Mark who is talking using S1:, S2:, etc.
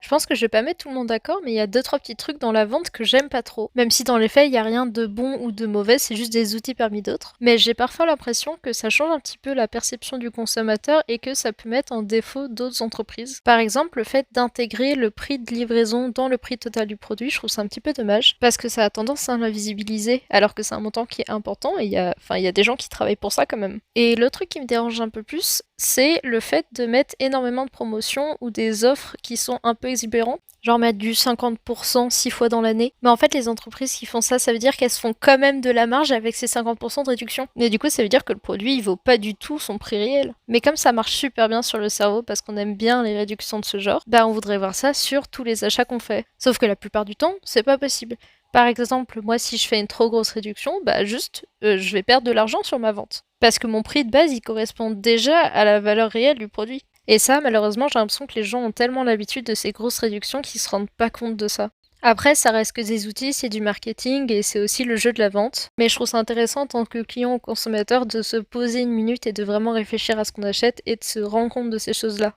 S1: Je pense que je vais pas mettre tout le monde d'accord, mais il y a 2-3 petits trucs dans la vente que j'aime pas trop. Même si dans les faits, il y a rien de bon ou de mauvais, c'est juste des outils parmi d'autres. Mais j'ai parfois l'impression que ça change un petit peu la perception du consommateur et que ça peut mettre en défaut d'autres entreprises. Par exemple, le fait d'intégrer le prix de livraison dans le prix total du produit, je trouve ça un petit peu dommage, parce que ça a tendance à l'invisibiliser, alors que c'est un montant qui est important et il y a des gens qui travaillent pour ça quand même. Et le truc qui me dérange un peu plus, c'est le fait de mettre énormément de promotions ou des offres qui sont un peu exubérantes. Genre mettre du 50% 6 fois dans l'année. Mais en fait, les entreprises qui font ça, ça veut dire qu'elles se font quand même de la marge avec ces 50% de réduction. Mais du coup, ça veut dire que le produit, il vaut pas du tout son prix réel. Mais comme ça marche super bien sur le cerveau parce qu'on aime bien les réductions de ce genre, bah on voudrait voir ça sur tous les achats qu'on fait. Sauf que la plupart du temps, c'est pas possible. Par exemple, moi, si je fais une trop grosse réduction, bah juste, je vais perdre de l'argent sur ma vente. Parce que mon prix de base, il correspond déjà à la valeur réelle du produit. Et ça, malheureusement, j'ai l'impression que les gens ont tellement l'habitude de ces grosses réductions qu'ils se rendent pas compte de ça. Après, ça reste que des outils, c'est du marketing et c'est aussi le jeu de la vente. Mais je trouve ça intéressant en tant que client ou consommateur de se poser une minute et de vraiment réfléchir à ce qu'on achète et de se rendre compte de ces choses-là.